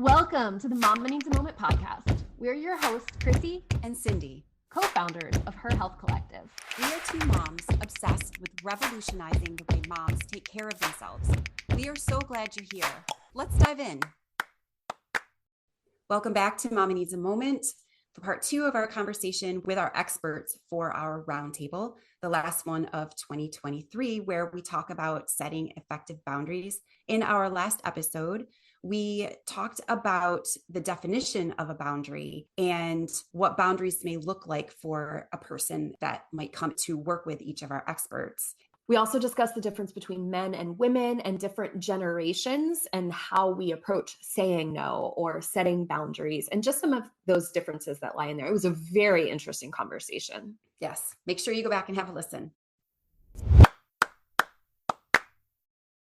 Welcome to the Mama Needs a Moment podcast. We're your hosts, Christy and Cindy, co-founders of HER Health Collective. We are two moms obsessed with revolutionizing the way moms take care of themselves. We are so glad you're here. Let's dive in. Welcome back to Mama Needs a Moment for part 2 of our conversation with our experts for our roundtable, the last one of 2023, where we talk about setting effective boundaries. In our last episode, we talked about the definition of a boundary and what boundaries may look like for a person that might come to work with each of our experts. We also discussed the difference between men and women and different generations and how we approach saying no or setting boundaries and just some of those differences that lie in there. It was a very interesting conversation. Yes, make sure you go back and have a listen.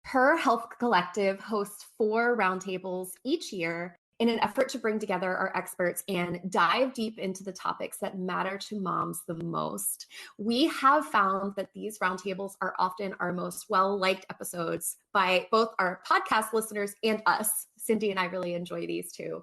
HER Health Collective hosts 4 roundtables each year in an effort to bring together our experts and dive deep into the topics that matter to moms the most. We have found that these roundtables are often our most well-liked episodes by both our podcast listeners and us. Cindy and I really enjoy these too.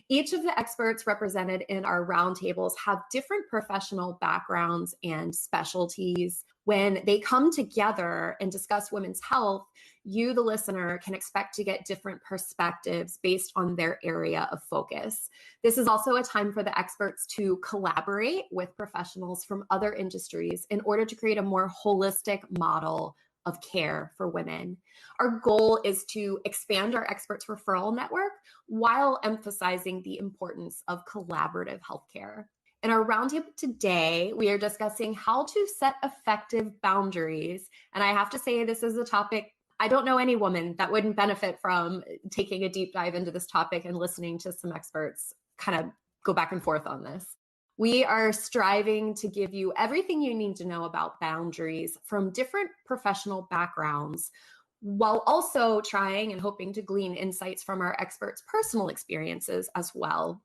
Each of the experts represented in our roundtables have different professional backgrounds and specialties. When they come together and discuss women's health, you, the listener, can expect to get different perspectives based on their area of focus. This is also a time for the experts to collaborate with professionals from other industries in order to create a more holistic model of care for women. Our goal is to expand our experts referral network while emphasizing the importance of collaborative healthcare. In our roundtable today, we are discussing how to set effective boundaries. And I have to say, this is a topic I don't know any woman that wouldn't benefit from taking a deep dive into this topic and listening to some experts kind of go back and forth on this. We are striving to give you everything you need to know about boundaries from different professional backgrounds, while also trying and hoping to glean insights from our experts' personal experiences as well.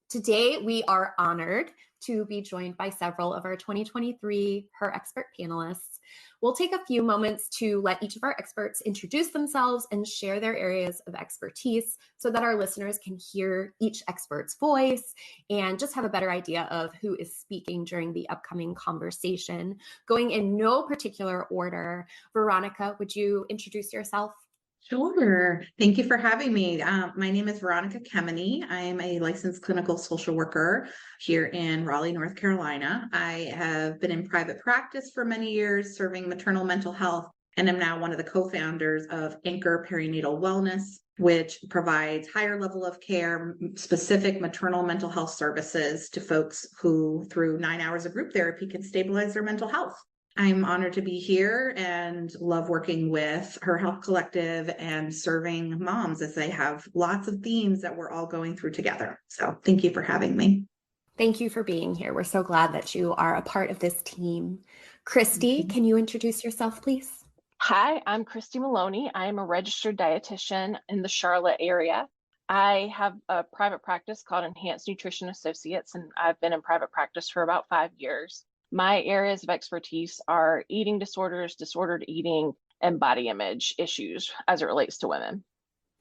Today, we are honored to be joined by several of our 2023 HER expert panelists. We'll take a few moments to let each of our experts introduce themselves and share their areas of expertise so that our listeners can hear each expert's voice and just have a better idea of who is speaking during the upcoming conversation. Going in no particular order, Veronica, would you introduce yourself? Sure. Thank you for having me. My name is Veronica Kemeny. I am a licensed clinical social worker here in Raleigh, North Carolina. I have been in private practice for many years, serving maternal mental health, and am now one of the co-founders of Anchor Perinatal Wellness, which provides higher level of care, specific maternal mental health services to folks who, through 9 hours of group therapy, can stabilize their mental health. I'm honored to be here and love working with HER Health Collective and serving moms as they have lots of themes that we're all going through together. So thank you for having me. Thank you for being here. We're so glad that you are a part of this team. Christy, can you introduce yourself, please? Hi, I'm Christy Maloney. I am a registered dietitian in the Charlotte area. I have a private practice called Enhanced Nutrition Associates, and I've been in private practice for about 5 years. My areas of expertise are eating disorders, disordered eating, and body image issues as it relates to women.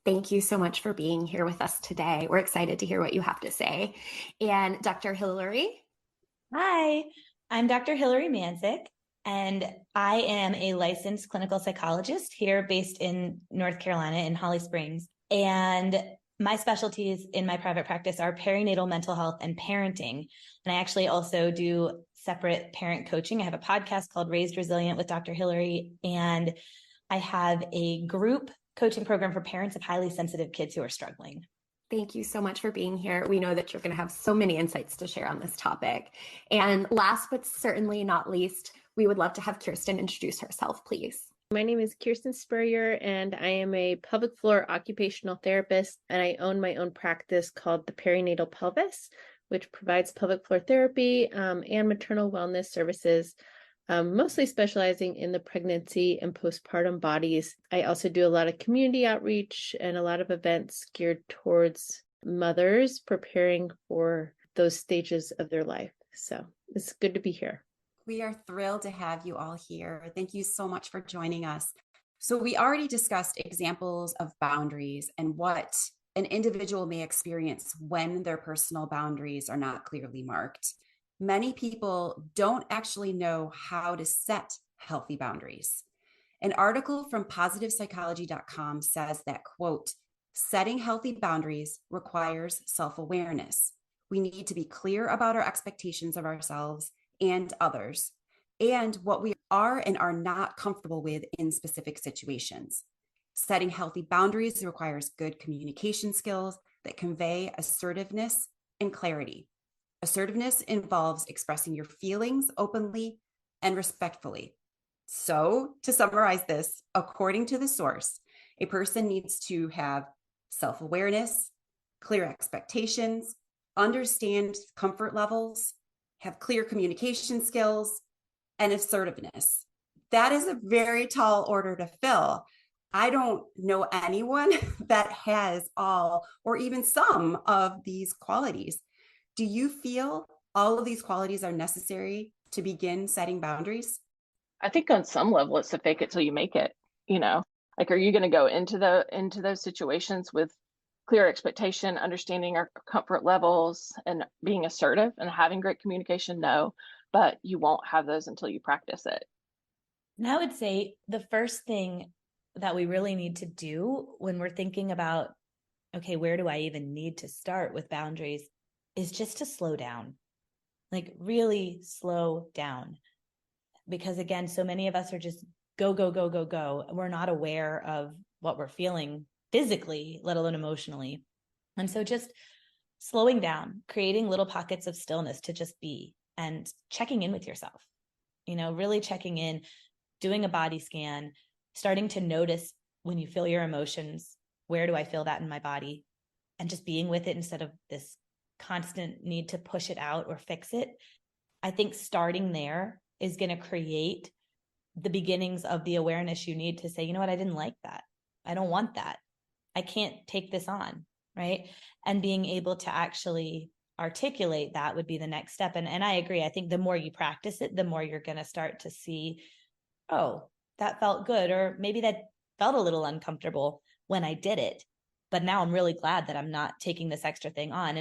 Thank you so much for being here with us today. We're excited to hear what you have to say. And Dr. Hillary? Hi, I'm Dr. Hillary Manzik, and I am a licensed clinical psychologist here based in North Carolina in Holly Springs. And my specialties in my private practice are perinatal mental health and parenting. And I actually also do separate parent coaching. I have a podcast called Raised Resilient with Dr. Hillary, and I have a group coaching program for parents of highly sensitive kids who are struggling. Thank you so much for being here. We know that you're going to have so many insights to share on this topic. And last but certainly not least, we would love to have Kyrsten introduce herself, please. My name is Kyrsten Spurrier, and I am a pelvic floor occupational therapist, and I own my own practice called the Perinatal Pelvis, which provides pelvic floor therapy and maternal wellness services, mostly specializing in the pregnancy and postpartum bodies. I also do a lot of community outreach and a lot of events geared towards mothers preparing for those stages of their life. So it's good to be here. We are thrilled to have you all here. Thank you so much for joining us. So we already discussed examples of boundaries and what an individual may experience when their personal boundaries are not clearly marked, many people don't actually know how to set healthy boundaries. An article from positivepsychology.com says that, quote, setting healthy boundaries requires self-awareness. We need to be clear about our expectations of ourselves and others, and what we are and are not comfortable with in specific situations. Setting healthy boundaries requires good communication skills that convey assertiveness and clarity. Assertiveness involves expressing your feelings openly and respectfully. So, to summarize this, according to the source, a person needs to have self-awareness, clear expectations, understand comfort levels, have clear communication skills, and assertiveness. That is a very tall order to fill. I don't know anyone that has all or even some of these qualities. Do you feel all of these qualities are necessary to begin setting boundaries? I think on some level it's a fake it till you make it, like, are you going to go into those situations with clear expectation, understanding our comfort levels and being assertive and having great communication? No, but you won't have those until you practice it. And I would say the first thing that we really need to do when we're thinking about, okay, where do I even need to start with boundaries, is just to slow down, like really slow down. Because again, so many of us are just go, go, go, go, go. We're not aware of what we're feeling physically, let alone emotionally. And so just slowing down, creating little pockets of stillness to just be, and checking in with yourself, really checking in, doing a body scan, starting to notice when you feel your emotions, where do I feel that in my body? And just being with it instead of this constant need to push it out or fix it. I think starting there is going to create the beginnings of the awareness you need to say, you know what, I didn't like that. I don't want that. I can't take this on, right? And being able to actually articulate that would be the next step. And I agree. I think the more you practice it, the more you're going to start to see, oh, that felt good, or maybe that felt a little uncomfortable when I did it, but now I'm really glad that I'm not taking this extra thing on.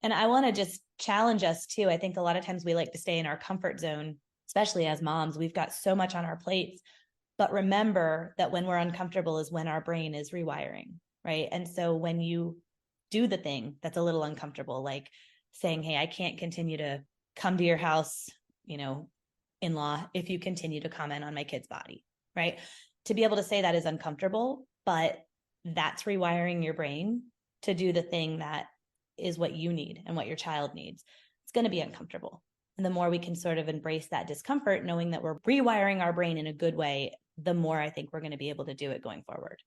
And I want to just challenge us too. I think a lot of times we like to stay in our comfort zone, especially as moms. We've got so much on our plates, but remember that when we're uncomfortable is when our brain is rewiring, right? And so when you do the thing that's a little uncomfortable, like saying, hey, I can't continue to come to your house, in-law, if you continue to comment on my kid's body, right? To be able to say that is uncomfortable, but that's rewiring your brain to do the thing that is what you need and what your child needs. It's going to be uncomfortable. And the more we can sort of embrace that discomfort, knowing that we're rewiring our brain in a good way, the more I think we're going to be able to do it going forward.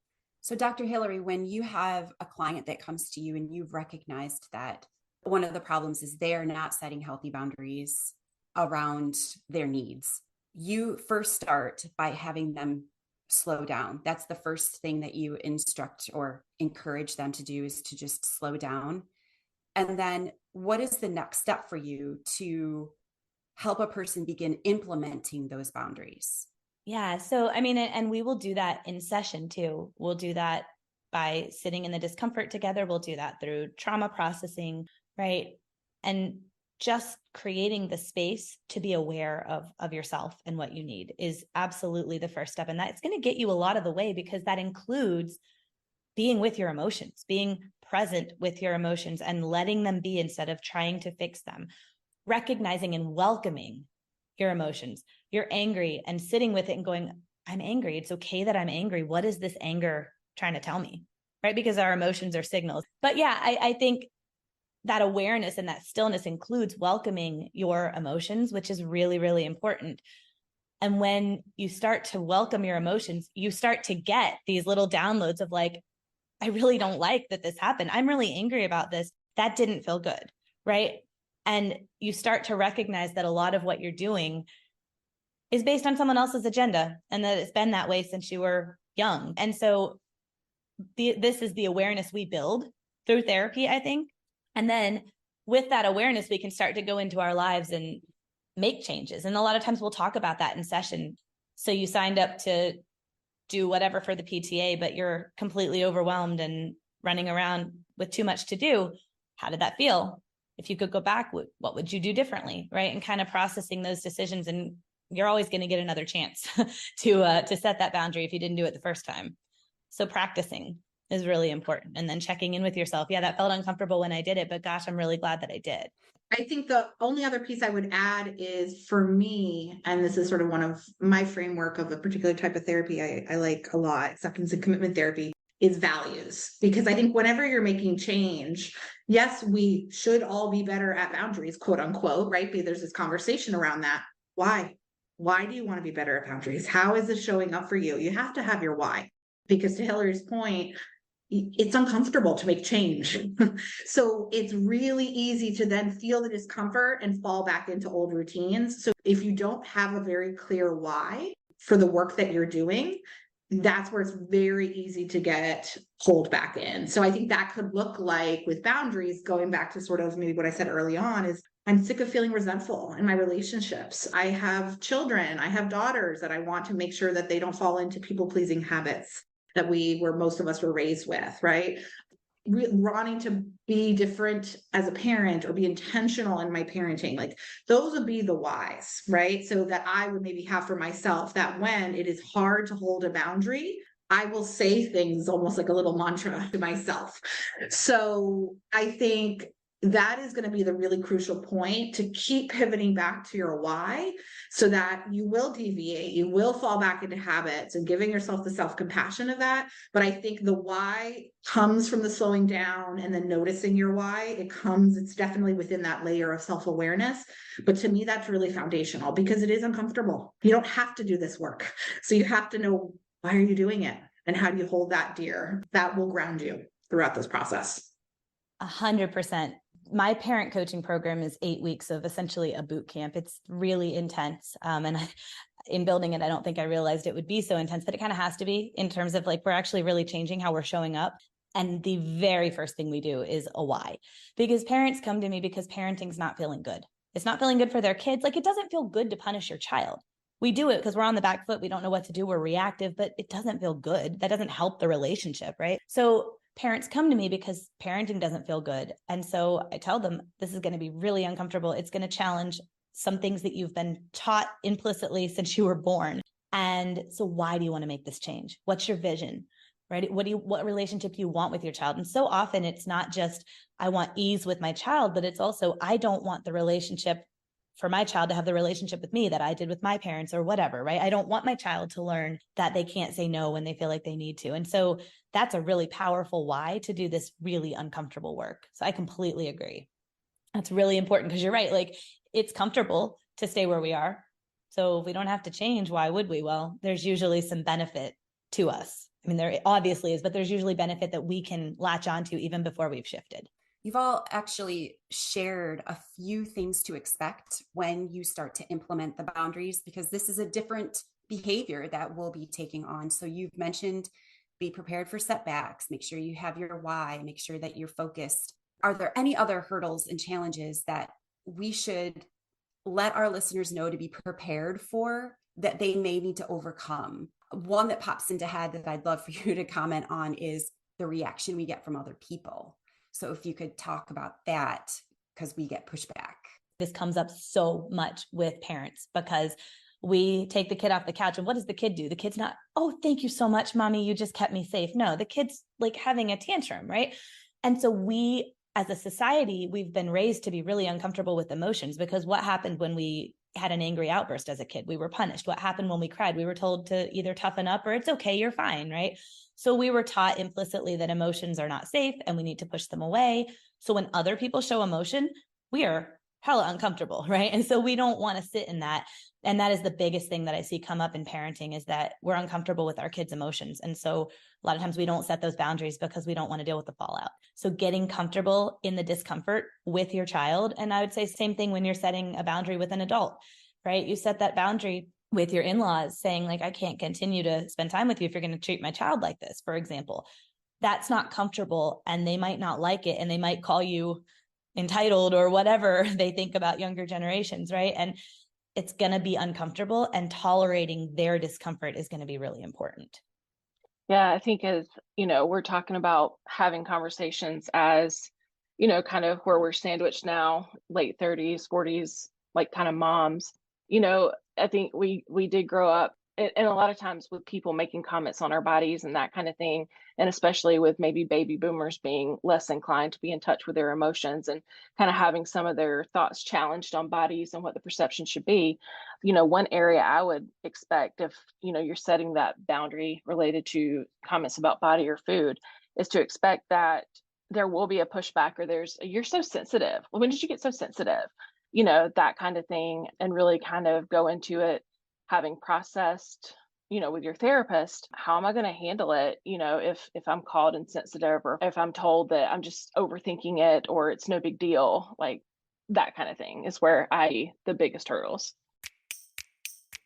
So Dr. Hillary, when you have a client that comes to you and you've recognized that one of the problems is they're not setting healthy boundaries around their needs, you first start by having them slow down. That's the first thing that you instruct or encourage them to do, is to just slow down. And then what is the next step for you to help a person begin implementing those boundaries? Yeah. So, and we will do that in session too. We'll do that by sitting in the discomfort together. We'll do that through trauma processing, right? And just creating the space to be aware of yourself and what you need is absolutely the first step. And that's going to get you a lot of the way, because that includes being with your emotions, being present with your emotions and letting them be instead of trying to fix them, recognizing and welcoming your emotions. You're angry and sitting with it and going, I'm angry. It's okay that I'm angry. What is this anger trying to tell me? Right? Because our emotions are signals. But yeah, I think that awareness and that stillness includes welcoming your emotions, which is really, really important. And when you start to welcome your emotions, you start to get these little downloads of like, I really don't like that this happened. I'm really angry about this. That didn't feel good, right? And you start to recognize that a lot of what you're doing is based on someone else's agenda, and that it's been that way since you were young. And so this is the awareness we build through therapy, I think. And then with that awareness, we can start to go into our lives and make changes. And a lot of times we'll talk about that in session. So you signed up to do whatever for the PTA, but you're completely overwhelmed and running around with too much to do. How did that feel? If you could go back, what would you do differently, right? And kind of processing those decisions. And you're always going to get another chance to set that boundary if you didn't do it the first time. So practicing is really important. And then checking in with yourself. Yeah, that felt uncomfortable when I did it, but gosh, I'm really glad that I did. I think the only other piece I would add is for me, and this is sort of one of my framework of a particular type of therapy I like a lot, acceptance and commitment therapy, is values. Because I think whenever you're making change, yes, we should all be better at boundaries, quote unquote, right? But there's this conversation around that. Why? Why do you want to be better at boundaries? How is it showing up for you? You have to have your why. Because to Hillary's point, it's uncomfortable to make change. So it's really easy to then feel the discomfort and fall back into old routines. So if you don't have a very clear why for the work that you're doing, that's where it's very easy to get pulled back in. So I think that could look like with boundaries, going back to sort of maybe what I said early on is I'm sick of feeling resentful in my relationships. I have children, I have daughters that I want to make sure that they don't fall into people-pleasing habits that most of us were raised with, right? Wanting to be different as a parent or be intentional in my parenting, like those would be the whys, right? So that I would maybe have for myself that when it is hard to hold a boundary, I will say things almost like a little mantra to myself. So I think that is going to be the really crucial point, to keep pivoting back to your why so that you will deviate, you will fall back into habits, and giving yourself the self-compassion of that. But I think the why comes from the slowing down and then noticing your why. It's definitely within that layer of self-awareness. But to me, that's really foundational because it is uncomfortable. You don't have to do this work. So you have to know, why are you doing it? And how do you hold that dear? That will ground you throughout this process. 100%. My parent coaching program is 8 weeks of essentially a boot camp. It's really intense. In building it, I don't think I realized it would be so intense, but it kind of has to be, in terms of like, we're actually really changing how we're showing up. And the very first thing we do is a why, because parents come to me because parenting's not feeling good. It's not feeling good for their kids. Like, it doesn't feel good to punish your child. We do it because we're on the back foot. We don't know what to do. We're reactive, but it doesn't feel good. That doesn't help the relationship, right? So parents come to me because parenting doesn't feel good. And so I tell them, this is going to be really uncomfortable. It's going to challenge some things that you've been taught implicitly since you were born. And so why do you want to make this change? What's your vision, right? What relationship do you want with your child? And so often it's not just, I want ease with my child, but it's also, I don't want the relationship for my child to have the relationship with me that I did with my parents or whatever, right? I don't want my child to learn that they can't say no when they feel like they need to. And so that's a really powerful why to do this really uncomfortable work. So I completely agree. That's really important because you're right. Like, it's comfortable to stay where we are. So if we don't have to change, why would we? Well, there's usually some benefit to us. I mean, there obviously is, but there's usually benefit that we can latch onto even before we've shifted. You've all actually shared a few things to expect when you start to implement the boundaries, because this is a different behavior that we'll be taking on. So you've mentioned, be prepared for setbacks, make sure you have your why, make sure that you're focused. Are there any other hurdles and challenges that we should let our listeners know to be prepared for, that they may need to overcome? One that pops into head that I'd love for you to comment on is the reaction we get from other people. So if you could talk about that, because we get pushback. This comes up so much with parents because we take the kid off the couch, and what does the kid do? The kid's not, oh, thank you so much, mommy, you just kept me safe. No, the kid's like having a tantrum, right? And so we, as a society, we've been raised to be really uncomfortable with emotions, because what happened when we had an angry outburst as a kid? We were punished. What happened when we cried? We were told to either toughen up or it's okay, you're fine, right? So we were taught implicitly that emotions are not safe and we need to push them away. So when other people show emotion, we are hella uncomfortable, right? And so we don't want to sit in that. And that is the biggest thing that I see come up in parenting, is that we're uncomfortable with our kids' emotions. And so a lot of times we don't set those boundaries because we don't want to deal with the fallout. So getting comfortable in the discomfort with your child. And I would say same thing when you're setting a boundary with an adult, right? You set that boundary with your in-laws, saying like, I can't continue to spend time with you if you're going to treat my child like this, for example. That's not comfortable, and they might not like it, and they might call you entitled or whatever they think about younger generations, right? And it's going to be uncomfortable, and tolerating their discomfort is going to be really important. Yeah, I think as, we're talking about having conversations as, kind of where we're sandwiched now, late 30s, 40s, like kind of moms, I think we did grow up and a lot of times with people making comments on our bodies and that kind of thing. And especially with maybe baby boomers being less inclined to be in touch with their emotions and kind of having some of their thoughts challenged on bodies and what the perception should be. One area I would expect if, you're setting that boundary related to comments about body or food is to expect that there will be a pushback or you're so sensitive. Well, when did you get so sensitive? That kind of thing, and really kind of go into it having processed, with your therapist, how am I going to handle it? If I'm called insensitive or if I'm told that I'm just overthinking it or it's no big deal, like that kind of thing is where the biggest hurdles.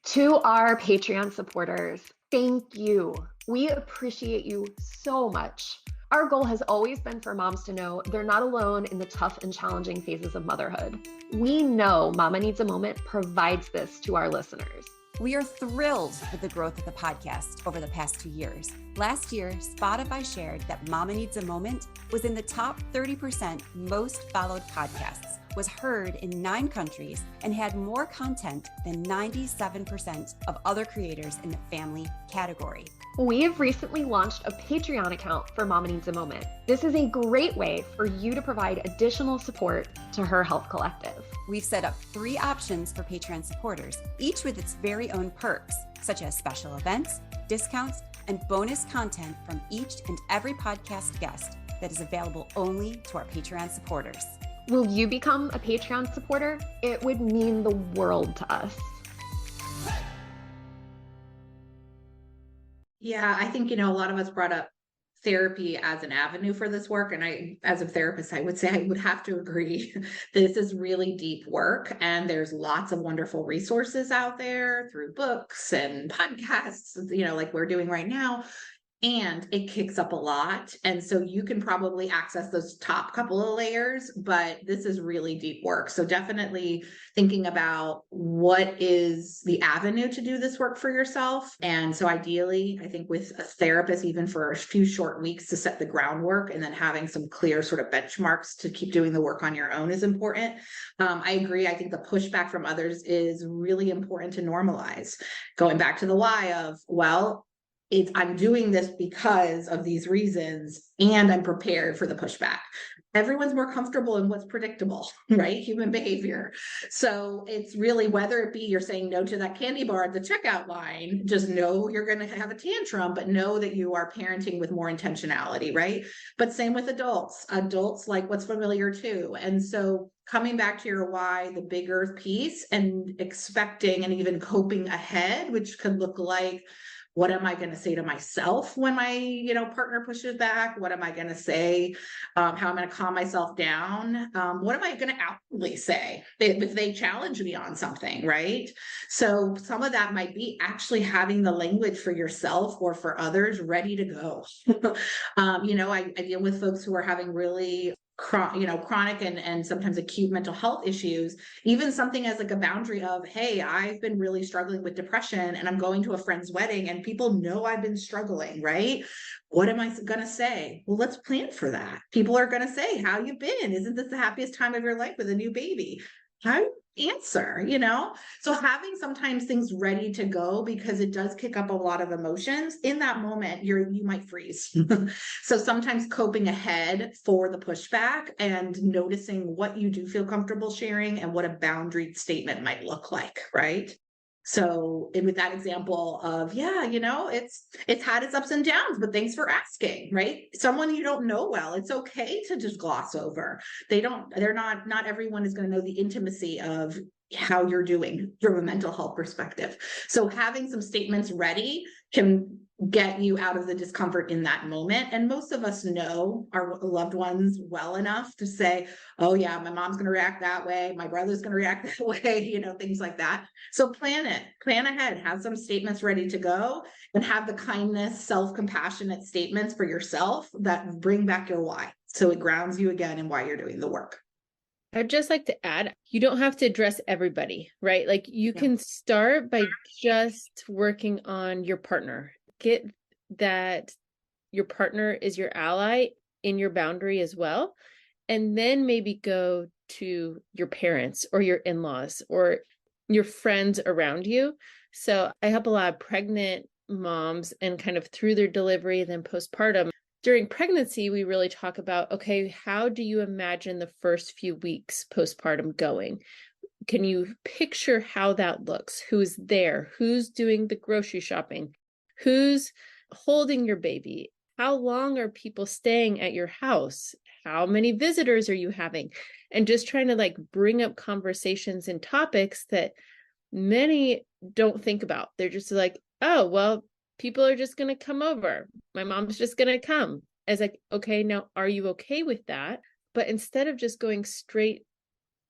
To our Patreon supporters, thank you. We appreciate you so much. Our goal has always been for moms to know they're not alone in the tough and challenging phases of motherhood. We know Mama Needs a Moment provides this to our listeners. We are thrilled with the growth of the podcast over the past 2 years. Last year, Spotify shared that Mama Needs a Moment was in the top 30% most followed podcasts, was heard in 9 countries, and had more content than 97% of other creators in the family category. We have recently launched a Patreon account for Mama Needs a Moment. This is a great way for you to provide additional support to HER Health Collective. We've set up 3 options for Patreon supporters, each with its very own perks, such as special events, discounts, and bonus content from each and every podcast guest that is available only to our Patreon supporters. Will you become a Patreon supporter? It would mean the world to us. Yeah, I think, a lot of us brought up therapy as an avenue for this work. And as a therapist, I would say I would have to agree. This is really deep work. And there's lots of wonderful resources out there through books and podcasts, like we're doing right now. And it kicks up a lot. And so you can probably access those top couple of layers, but this is really deep work. So definitely thinking about what is the avenue to do this work for yourself. And so ideally, I think with a therapist, even for a few short weeks to set the groundwork and then having some clear sort of benchmarks to keep doing the work on your own is important. I agree. I think the pushback from others is really important to normalize. Going back to the why of, I'm doing this because of these reasons, and I'm prepared for the pushback. Everyone's more comfortable in what's predictable, right? Human behavior. So it's really, whether it be you're saying no to that candy bar at the checkout line, just know you're going to have a tantrum, but know that you are parenting with more intentionality, right? But same with adults. Adults like what's familiar too. And so coming back to your why, the bigger piece, and expecting and even coping ahead, which could look like, what am I going to say to myself when my, partner pushes back? What am I going to say? How I'm going to calm myself down? What am I going to outwardly say if they challenge me on something, right? So some of that might be actually having the language for yourself or for others ready to go. I deal with folks who are having really chronic and sometimes acute mental health issues, even something as like a boundary of, hey, I've been really struggling with depression and I'm going to a friend's wedding and people know I've been struggling, right? What am I going to say? Well, let's plan for that. People are going to say, how you been? Isn't this the happiest time of your life with a new baby? How answer, So having sometimes things ready to go, because it does kick up a lot of emotions in that moment, you might freeze. So sometimes coping ahead for the pushback and noticing what you do feel comfortable sharing and what a boundary statement might look like, right? So with that example of, it's had its ups and downs, but thanks for asking, right? Someone you don't know well, it's okay to just gloss over. Not everyone is going to know the intimacy of how you're doing from a mental health perspective. So having some statements ready can get you out of the discomfort in that moment. And most of us know our loved ones well enough to say, oh yeah, my mom's going to react that way. My brother's going to react that way, things like that. So plan ahead, have some statements ready to go, and have the kindness, self-compassionate statements for yourself that bring back your why. So it grounds you again in why you're doing the work. I'd just like to add, you don't have to address everybody, right? Like you can start by just working on your partner. Get that your partner is your ally in your boundary as well. And then maybe go to your parents or your in-laws or your friends around you. So I help a lot of pregnant moms and kind of through their delivery, then postpartum. During pregnancy, we really talk about, okay, how do you imagine the first few weeks postpartum going? Can you picture how that looks? Who's there? Who's doing the grocery shopping? Who's holding your baby? How long are people staying at your house? How many visitors are you having? And just trying to like bring up conversations and topics that many don't think about. They're just like, oh, well, people are just going to come over. My mom's just going to come. As like, okay, now are you okay with that? But instead of just going straight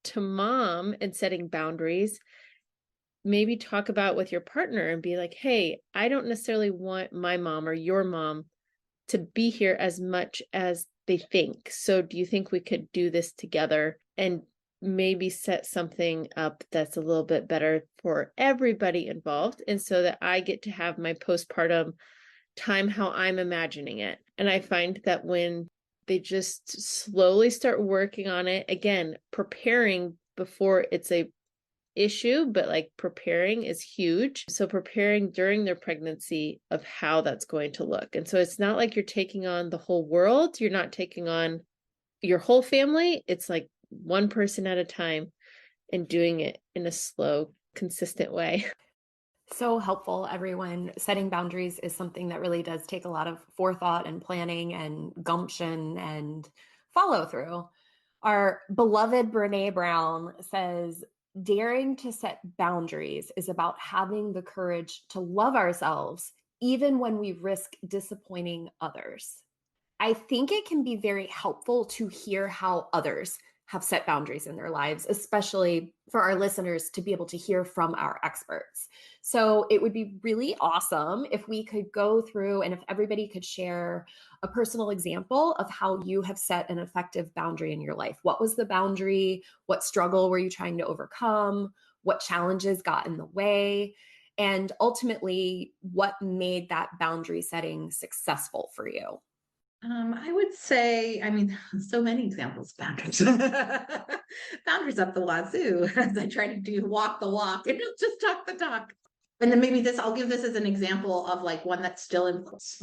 to mom and setting boundaries, maybe talk about with your partner and be like, hey, I don't necessarily want my mom or your mom to be here as much as they think. So do you think we could do this together and maybe set something up that's a little bit better for everybody involved? And so that I get to have my postpartum time how I'm imagining it. And I find that when they just slowly start working on it, again, preparing before it's a issue, but like preparing is huge. So preparing during their pregnancy of how that's going to look. And so it's not like you're taking on the whole world. You're not taking on your whole family. It's like one person at a time and doing it in a slow, consistent way. So helpful, everyone. Setting boundaries is something that really does take a lot of forethought and planning and gumption and follow through. Our beloved Brene Brown says, daring to set boundaries is about having the courage to love ourselves, even when we risk disappointing others. I think it can be very helpful to hear how others have set boundaries in their lives, especially for our listeners to be able to hear from our experts. So it would be really awesome if we could go through and if everybody could share a personal example of how you have set an effective boundary in your life. What was the boundary? What struggle were you trying to overcome? What challenges got in the way? And ultimately, what made that boundary setting successful for you? I would say, I mean, so many examples of boundaries. Boundaries up the wazoo as I try to walk the walk and not just talk the talk. And then maybe I'll give this as an example of like one that's still in place.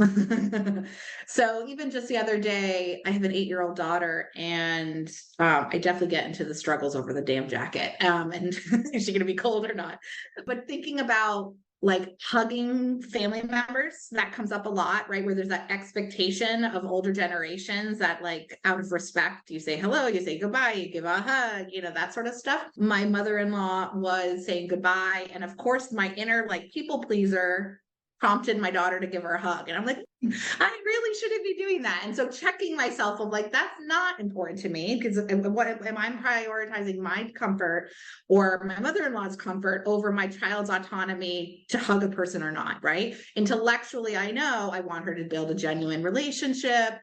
So even just the other day, I have an 8-year-old daughter and I definitely get into the struggles over the damn jacket. And is she going to be cold or not? But thinking about like hugging family members, that comes up a lot, right? Where there's that expectation of older generations that like out of respect, you say hello, you say goodbye, you give a hug, that sort of stuff. My mother-in-law was saying goodbye. And of course, my inner like people pleaser prompted my daughter to give her a hug. And I'm like, I really shouldn't be doing that. And so checking myself of like, that's not important to me because what am I prioritizing my comfort or my mother-in-law's comfort over my child's autonomy to hug a person or not, right? Intellectually, I know I want her to build a genuine relationship,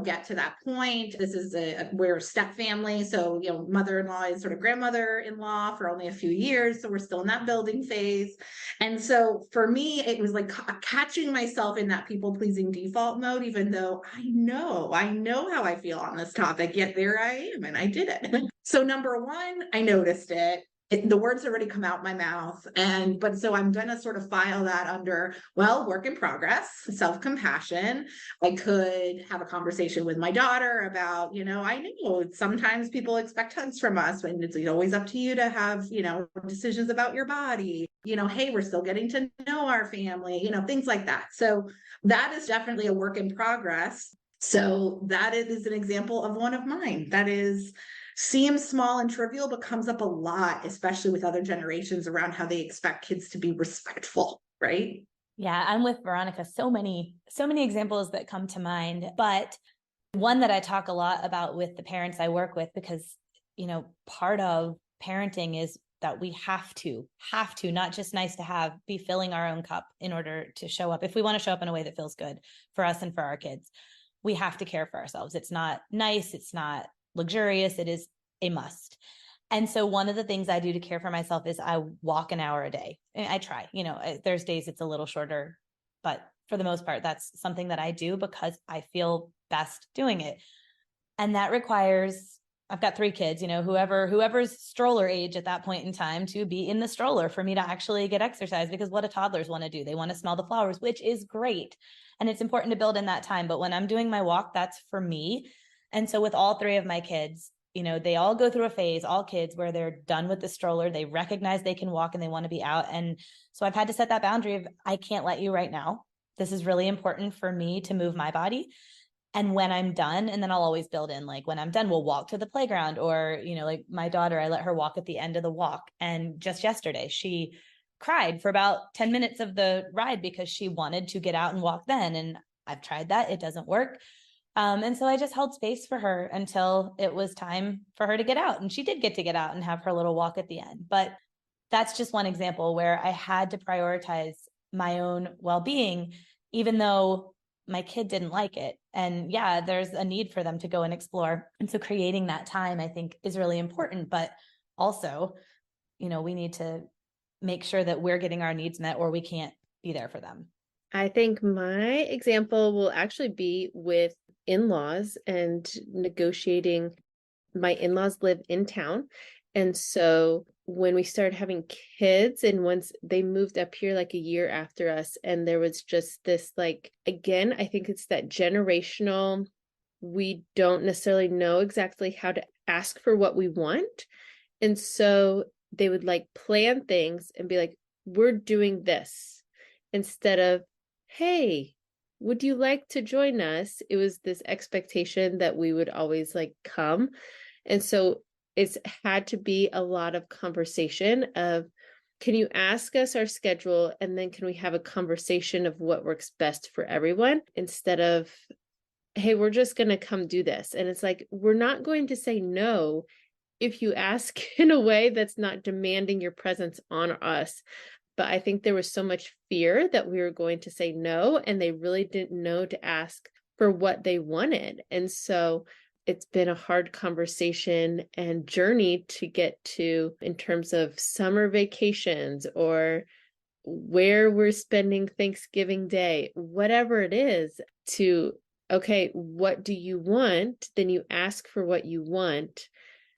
get to that point. This is we're a step family. So, mother-in-law is sort of grandmother-in-law for only a few years. So we're still in that building phase. And so for me, it was like catching myself in that people-pleasing default mode, even though I know how I feel on this topic, yet there I am and I did it. So number one, I noticed it. The words already come out my mouth. But so I'm going to sort of file that under, work in progress, self-compassion. I could have a conversation with my daughter about, I know sometimes people expect hugs from us and it's always up to you to have, decisions about your body, hey, we're still getting to know our family, things like that. So that is definitely a work in progress. So that is an example of one of mine. That seems small and trivial, but comes up a lot, especially with other generations around how they expect kids to be respectful, right? Yeah, I'm with Veronica. So many examples that come to mind, but one that I talk a lot about with the parents I work with, because, part of parenting is that we have to, not just nice to have, be filling our own cup in order to show up. If we want to show up in a way that feels good for us and for our kids, we have to care for ourselves. It's not nice. It's not luxurious. It is a must. And so one of the things I do to care for myself is I walk an hour a day. I try, there's days it's a little shorter, but for the most part, that's something that I do because I feel best doing it. And that requires, I've got 3 kids, whoever's stroller age at that point in time to be in the stroller for me to actually get exercise, because what do toddlers want to do? They want to smell the flowers, which is great. And it's important to build in that time. But when I'm doing my walk, that's for me. And so with all 3 of my kids, they all go through a phase, all kids, where they're done with the stroller. They recognize they can walk and they want to be out. And so I've had to set that boundary of, I can't let you right now. This is really important for me to move my body. And when I'm done, and then I'll always build in, like, when I'm done, we'll walk to the playground, or, like my daughter, I let her walk at the end of the walk. And just yesterday, she cried for about 10 minutes of the ride because she wanted to get out and walk then. And I've tried that. It doesn't work. And so I just held space for her until it was time for her to get out. And she did get to get out and have her little walk at the end. But that's just one example where I had to prioritize my own well-being, even though my kid didn't like it. And yeah, there's a need for them to go and explore. And so creating that time, I think, is really important. But also, we need to make sure that we're getting our needs met, or we can't be there for them. I think my example will actually be with in-laws and negotiating. My in-laws live in town. And so when we started having kids, and once they moved up here like a year after us, and there was just this, like, again, I think it's that generational, we don't necessarily know exactly how to ask for what we want. And so they would like plan things and be like, we're doing this, instead of, hey, would you like to join us? It was this expectation that we would always like come. And so it's had to be a lot of conversation of, can you ask us our schedule? And then can we have a conversation of what works best for everyone, instead of, hey, we're just going to come do this. And it's like, we're not going to say no if you ask in a way that's not demanding your presence on us. But I think there was so much fear that we were going to say no, and they really didn't know to ask for what they wanted. And so it's been a hard conversation and journey to get to, in terms of summer vacations or where we're spending Thanksgiving Day, whatever it is, to, okay, what do you want? Then you ask for what you want,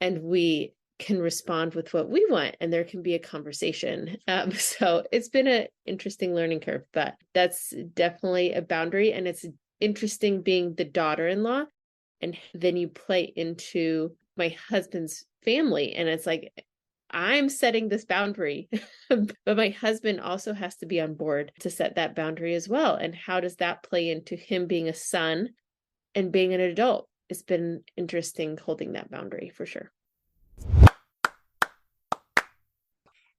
and we can respond with what we want, and there can be a conversation. So it's been an interesting learning curve, but that's definitely a boundary. And it's interesting being the daughter-in-law, and then you play into my husband's family, and it's like, I'm setting this boundary, but my husband also has to be on board to set that boundary as well. And how does that play into him being a son and being an adult? It's been interesting holding that boundary for sure.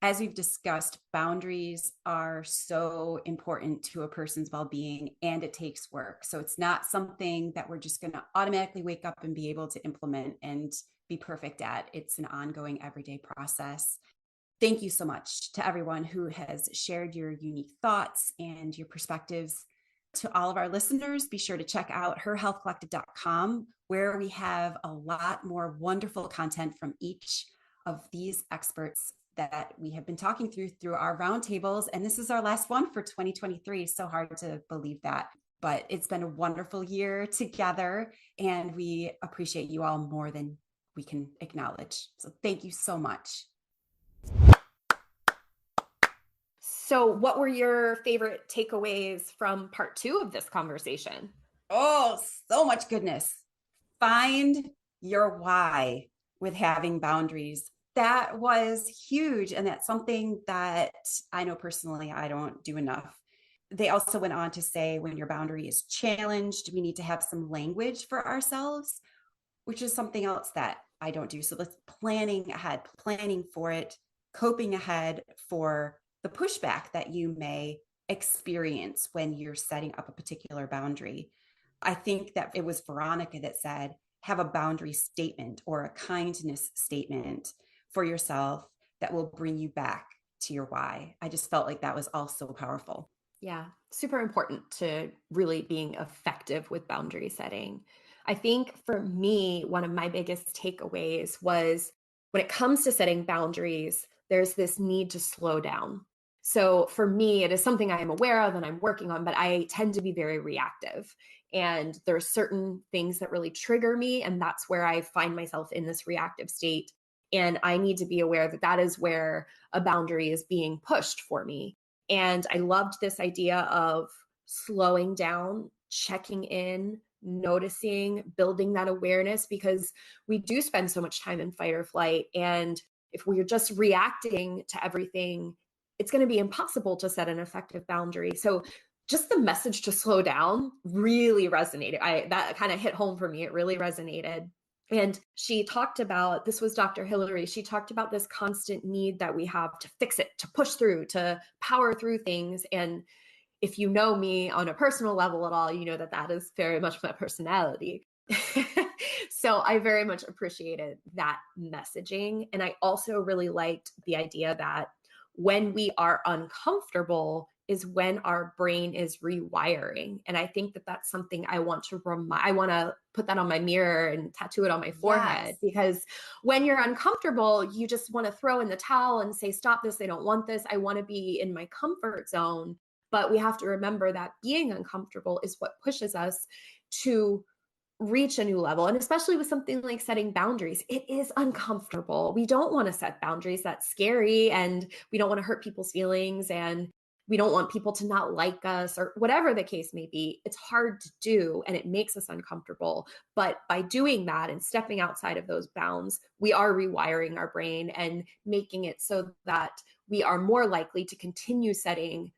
As we've discussed, boundaries are so important to a person's well-being, and it takes work. So it's not something that we're just going to automatically wake up and be able to implement and be perfect at. It's an ongoing everyday process. Thank you so much to everyone who has shared your unique thoughts and your perspectives. To all of our listeners, be sure to check out herhealthcollective.com, where we have a lot more wonderful content from each of these experts that we have been talking through our roundtables. And this is our last one for 2023. So hard to believe that, but it's been a wonderful year together, and we appreciate you all more than we can acknowledge. So thank you so much. So what were your favorite takeaways from part 2 of this conversation? Oh, so much goodness. Find your why with having boundaries. That was huge. And that's something that I know personally I don't do enough. They also went on to say, when your boundary is challenged, we need to have some language for ourselves, which is something else that I don't do. So that's planning ahead, planning for it, coping ahead for the pushback that you may experience when you're setting up a particular boundary. I think that it was Veronica that said, have a boundary statement or a kindness statement for yourself that will bring you back to your why. I just felt like that was also powerful. Yeah, super important to really being effective with boundary setting. I think for me, one of my biggest takeaways was, when it comes to setting boundaries, there's this need to slow down. So for me, it is something I am aware of and I'm working on, but I tend to be very reactive. And there are certain things that really trigger me. And that's where I find myself in this reactive state. And I need to be aware that that is where a boundary is being pushed for me. And I loved this idea of slowing down, checking in, noticing, building that awareness, because we do spend so much time in fight or flight. And if we're just reacting to everything, it's going to be impossible to set an effective boundary. So just the message to slow down really resonated. That kind of hit home for me. It really resonated. And she talked about, this was Dr. Hillary, she talked about this constant need that we have to fix it, to push through, to power through things. And if you know me on a personal level at all, you know that that is very much my personality. So I very much appreciated that messaging. And I also really liked the idea that when we are uncomfortable is when our brain is rewiring. And I think that that's something I want to put that on my mirror and tattoo it on my forehead. Yes. Because when you're uncomfortable, you just want to throw in the towel and say, stop this. I don't want this. I want to be in my comfort zone. But we have to remember that being uncomfortable is what pushes us to reach a new level. And especially with something like setting boundaries, it is uncomfortable. We don't want to set boundaries. That's scary. And we don't want to hurt people's feelings. And we don't want people to not like us, or whatever the case may be. It's hard to do and it makes us uncomfortable. But by doing that and stepping outside of those bounds, we are rewiring our brain and making it so that we are more likely to continue setting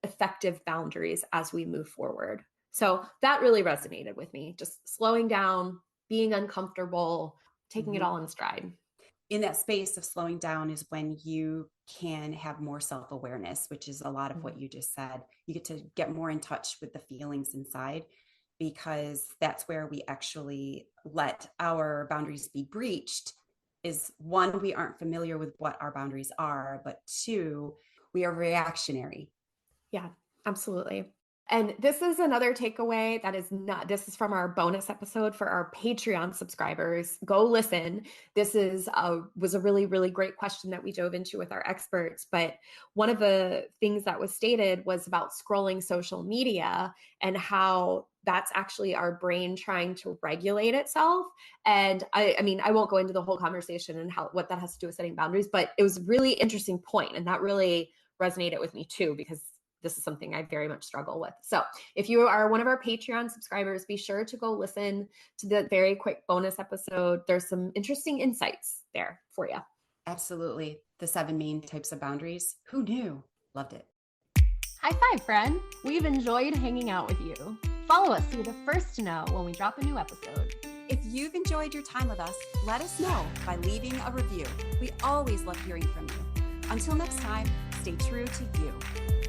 effective boundaries as we move forward. So that really resonated with me, just slowing down, being uncomfortable, taking it all in stride. In that space of slowing down is when you can have more self-awareness, which is a lot of what you just said. You get to get more in touch with the feelings inside, because that's where we actually let our boundaries be breached. Is one, we aren't familiar with what our boundaries are, but two, we are reactionary. Yeah, absolutely. And this is another takeaway this is from our bonus episode for our Patreon subscribers. Go listen. This was a really, really great question that we dove into with our experts. But one of the things that was stated was about scrolling social media and how that's actually our brain trying to regulate itself. And I mean, I won't go into the whole conversation and what that has to do with setting boundaries, but it was a really interesting point. And that really resonated with me too, because this is something I very much struggle with. So if you are one of our Patreon subscribers, be sure to go listen to the very quick bonus episode. There's some interesting insights there for you. Absolutely. The 7 main types of boundaries. Who knew? Loved it. High five, friend. We've enjoyed hanging out with you. Follow us so you're the first to know when we drop a new episode. If you've enjoyed your time with us, let us know by leaving a review. We always love hearing from you. Until next time, stay true to you.